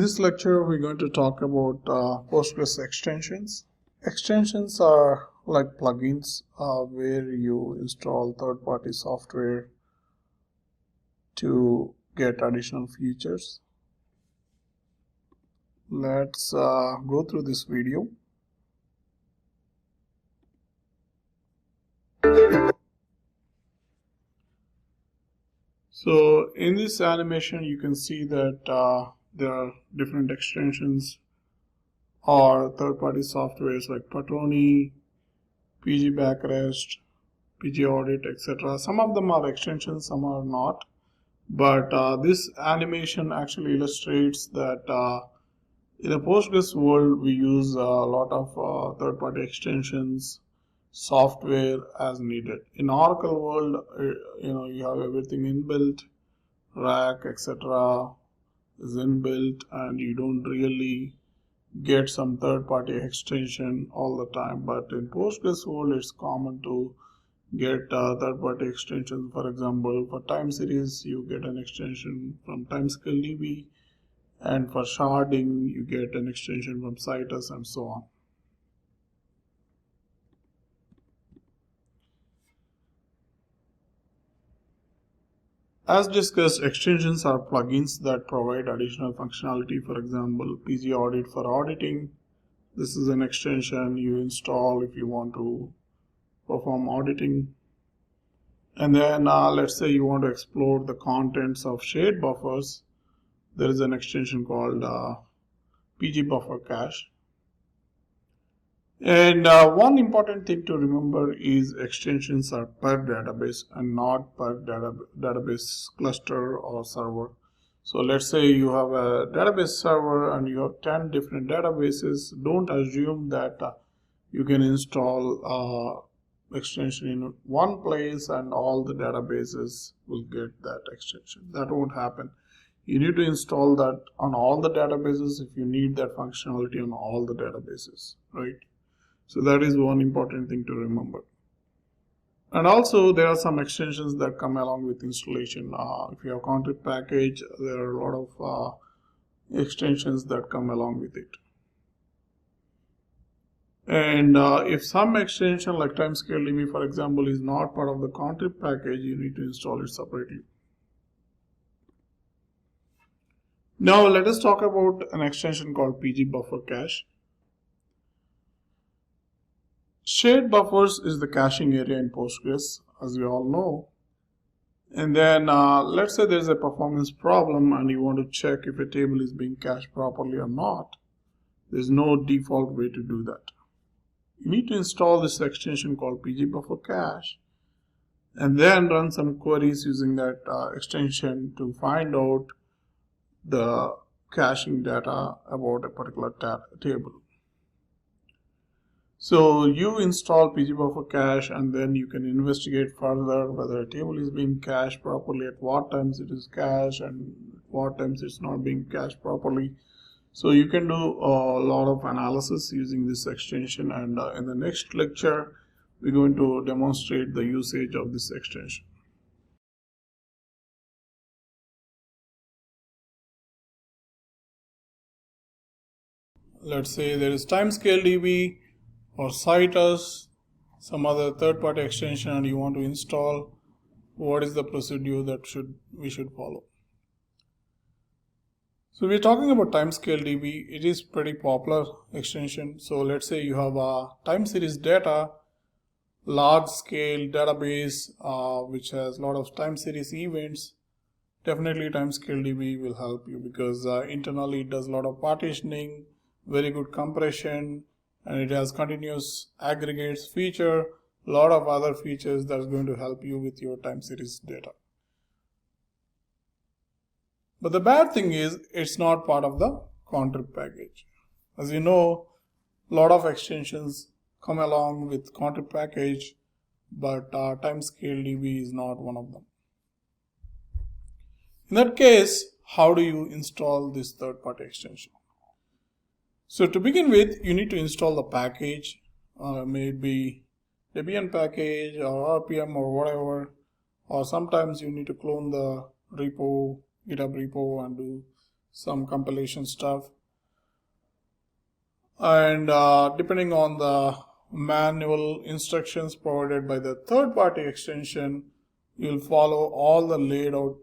this lecture, we're going to talk about Postgres extensions. Extensions are like plugins where you install third-party software to get additional features. Let's go through this video. So in this animation, you can see that there are different extensions or third-party softwares like Patroni, PG Backrest, PG Audit, etc. Some of them are extensions, some are not. But this animation actually illustrates that in the Postgres world, we use a lot of third-party extensions, software as needed. In Oracle world, you have everything inbuilt, rack, etc. is inbuilt, and you don't really get some third-party extension all the time. But in Postgres world, it's common to get third-party extensions. For example, for time series, you get an extension from Timescale DB, and for sharding, you get an extension from Citus, and so on. As discussed, extensions are plugins that provide additional functionality. For example, PG Audit for auditing. This is an extension you install if you want to perform auditing. And then let's say you want to explore the contents of shared buffers. There is an extension called PG Buffer Cache. And one important thing to remember is extensions are per database and not per database cluster or server. So let's say you have a database server and you have 10 different databases. Don't assume that you can install extension in one place and all the databases will get that extension. That won't happen. You need to install that on all the databases if you need that functionality on all the databases, right? So that is one important thing to remember. And also there are some extensions that come along with installation. If you have content package, there are a lot of extensions that come along with it. And if some extension like Timescale DB, for example, is not part of the content package, you need to install it separately. Now let us talk about an extension called PG Buffer Cache. Shared buffers is the caching area in Postgres, as we all know. And then let's say there's a performance problem and you want to check if a table is being cached properly or not. There's no default way to do that. You need to install this extension called PG Buffer Cache and then run some queries using that extension to find out the caching data about a particular table. So you install PG Buffer Cache and then you can investigate further whether a table is being cached properly, at what times it is cached and what times it's not being cached properly. So you can do a lot of analysis using this extension, and in the next lecture we're going to demonstrate the usage of this extension. Let's say there is Timescale DB or Citus, some other third-party extension, and you want to install. What is the procedure that we should follow? So we're talking about Timescale DB. It is pretty popular extension. So let's say you have a time series data, large scale database which has a lot of time series events. Definitely Timescale DB will help you because internally it does a lot of partitioning, very good compression, and it has continuous aggregates feature, a lot of other features that's going to help you with your time series data. But the bad thing is it's not part of the content package. As you know, a lot of extensions come along with content package, but Timescale DB is not one of them. In that case, how do you install this third-party extension? So to begin with, you need to install the package, maybe Debian package or RPM or whatever, or sometimes you need to clone the repo, GitHub repo, and do some compilation stuff. And depending on the manual instructions provided by the third-party extension, you'll follow all the laid out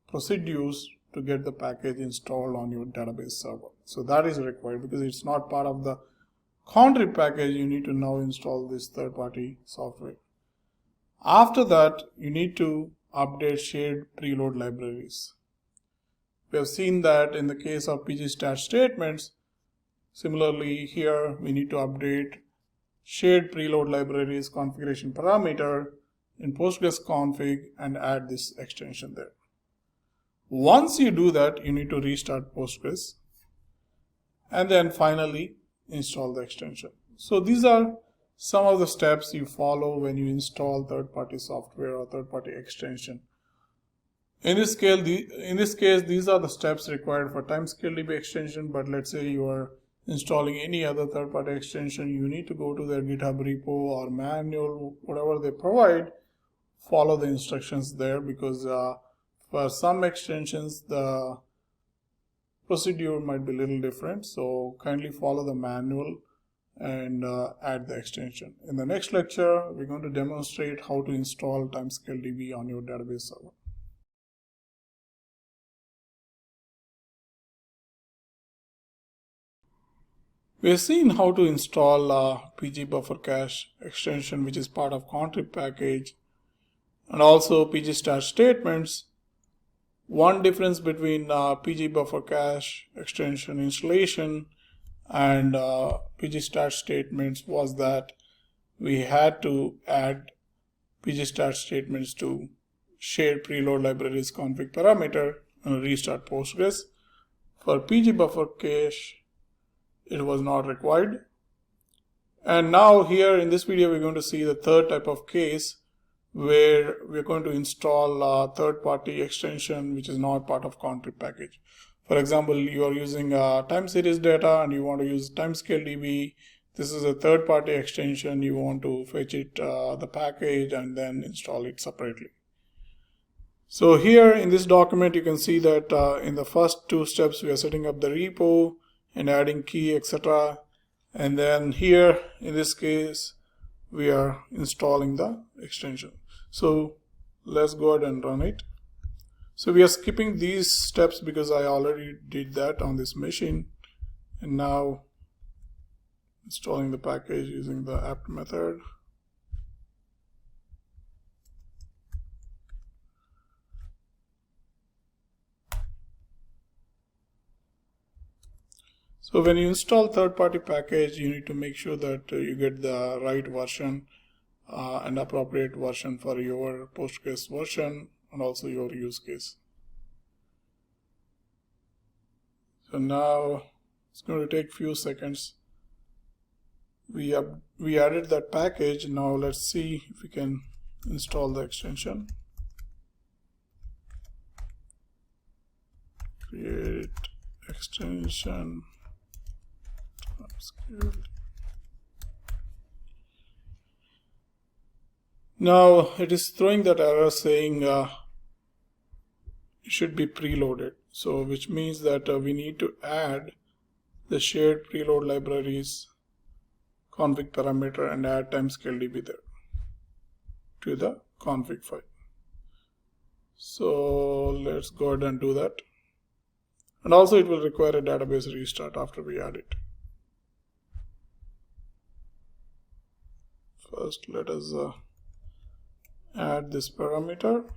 procedures to get the package installed on your database server. So that is required because it's not part of the contrib package. You need to now install this third-party software. After that, you need to update shared preload libraries. We have seen that in the case of pgstat statements. Similarly, here we need to update shared preload libraries configuration parameter in Postgres config and add this extension there. Once you do that, you need to restart Postgres and then finally install the extension. So these are some of the steps you follow when you install third-party software or third-party extension. In this case, these are the steps required for Timescale DB extension, but let's say you are installing any other third-party extension, you need to go to their GitHub repo or manual, whatever they provide, follow the instructions there, because for some extensions the procedure might be a little different. So kindly follow the manual and add the extension. In the next lecture, we're going to demonstrate how to install Timescale DB on your database server. We have seen how to install PG buffer cache extension, which is part of contrib package, and also pgstat statements. One difference between PG buffer cache extension installation and pgstat statements was that we had to add pgstat statements to shared preload libraries config parameter and restart Postgres. For PG buffer cache, it was not required. And now here in this video, we're going to see the third type of case where we're going to install a third-party extension which is not part of contrib package. For example, you are using time series data and you want to use Timescale DB. This is a third-party extension. You want to fetch it the package and then install it separately. So here in this document, you can see that in the first two steps, we are setting up the repo and adding key, etc. And then here in this case, we are installing the extension. So let's go ahead and run it. So we are skipping these steps because I already did that on this machine. And now installing the package using the apt method. So when you install third-party package, you need to make sure that you get the right version and appropriate version for your Postgres version and also your use case. So now it's going to take few seconds. We added that package. Now let's see if we can install the extension. Create extension. Now it is throwing that error saying it should be preloaded. So which means that we need to add the shared preload libraries config parameter and add Timescale DB there to the config file. So let's go ahead and do that. And also it will require a database restart after we add it. First, let us add this parameter.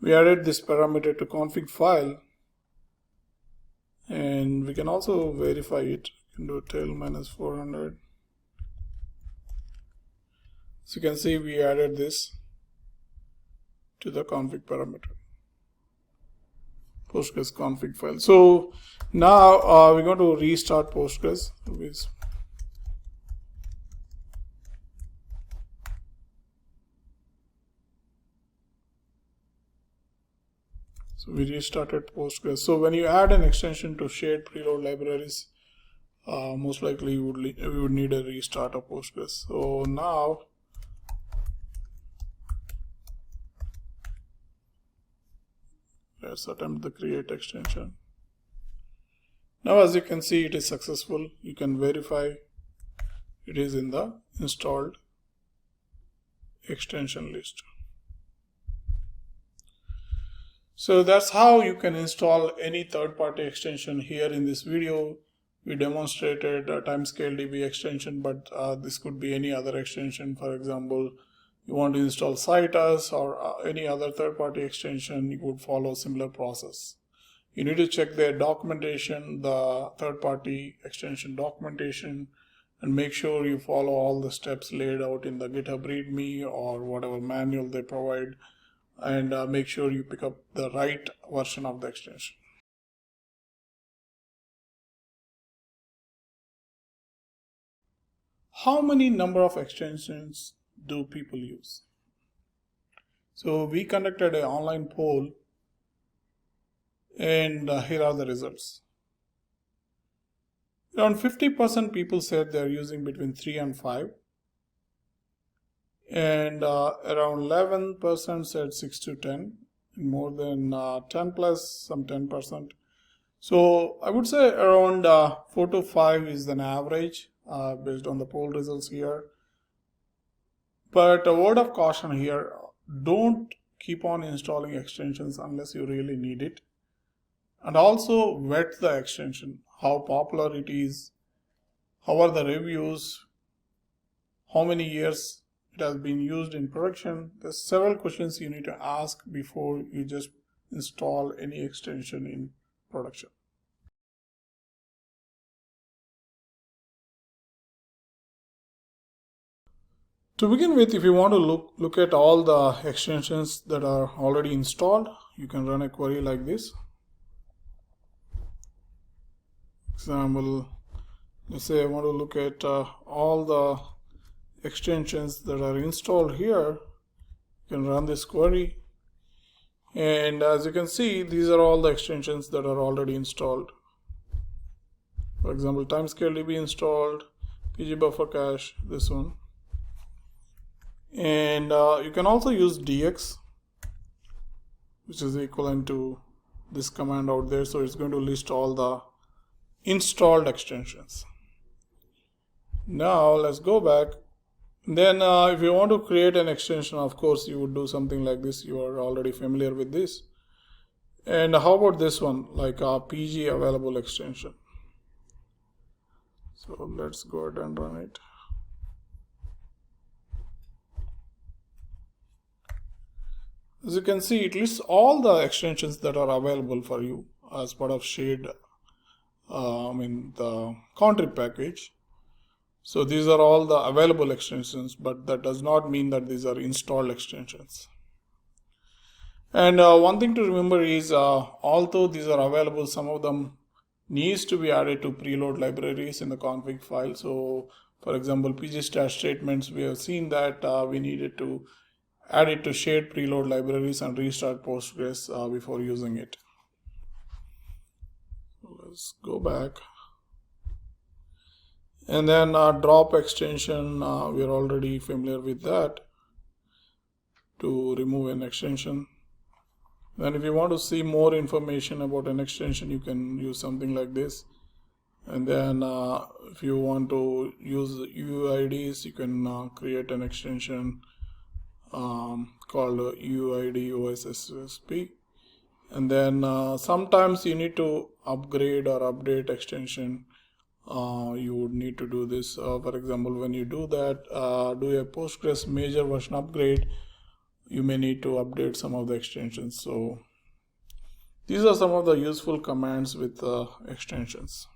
We added this parameter to config file, and we can also verify it. We can do tail -400. So you can see we added this to the config parameter. Postgres config file. So now we're going to restart Postgres. So we restarted Postgres. So when you add an extension to shared preload libraries, most likely we would need a restart of Postgres. So now Let's attempt the create extension. Now as you can see, it is successful. You can verify it is in the installed extension list. So that's how you can install any third-party extension. Here in this video, we demonstrated a Timescale DB extension, but this could be any other extension. For example, you want to install Citus or any other third-party extension, you would follow a similar process. You need to check their documentation, the third-party extension documentation, and make sure you follow all the steps laid out in the GitHub README or whatever manual they provide, and make sure you pick up the right version of the extension. How many number of extensions do people use? So we conducted an online poll, and here are the results. Around 50% people said they are using between 3 and 5. And around 11% said 6 to 10. And more than 10 plus, some 10%. So I would say around 4 to 5 is an average based on the poll results here. But a word of caution here, don't keep on installing extensions unless you really need it. And also vet the extension, how popular it is, how are the reviews, how many years it has been used in production. There's several questions you need to ask before you just install any extension in production. To begin with, if you want to look at all the extensions that are already installed, you can run a query like this. Example, let's say I want to look at all the extensions that are installed here. You can run this query, and as you can see, these are all the extensions that are already installed. For example, Timescale DB installed, PG buffer cache, this one. And you can also use dx, which is equivalent to this command out there. So it's going to list all the installed extensions. Now let's go back. Then if you want to create an extension, of course you would do something like this. You are already familiar with this. And how about this one, like a PG available extension? So let's go ahead and run it. As you can see, it lists all the extensions that are available for you as part of shared the contrib package. So these are all the available extensions, but that does not mean that these are installed extensions. And one thing to remember is although these are available, some of them needs to be added to preload libraries in the config file. So for example, PG stash statements, we have seen that we needed to add it to shared preload libraries and restart Postgres before using it. Let's go back. And then drop extension, we are already familiar with that, to remove an extension. Then if you want to see more information about an extension, you can use something like this. And then if you want to use UIDs, you can create an extension called UID OSSP. And then sometimes you need to upgrade or update extension. You would need to do this. For example, when you do that, do a Postgres major version upgrade, you may need to update some of the extensions. So these are some of the useful commands with extensions.